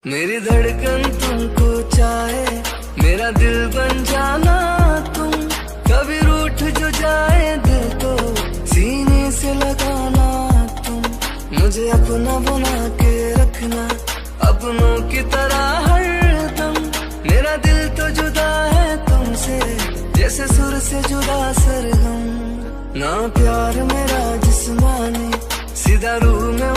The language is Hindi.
मेरी धड़कन तुमको चाहे, मेरा दिल बन जाना तुम। कभी रूठ जो जाए दिल तो सीने से लगाना तुम। मुझे अपना बना के रखना अपनों की तरह हरदम। मेरा दिल तो जुदा है तुमसे जैसे सुर से जुदा सरगम। ना प्यार मेरा जिस्मानी सीधा रूह में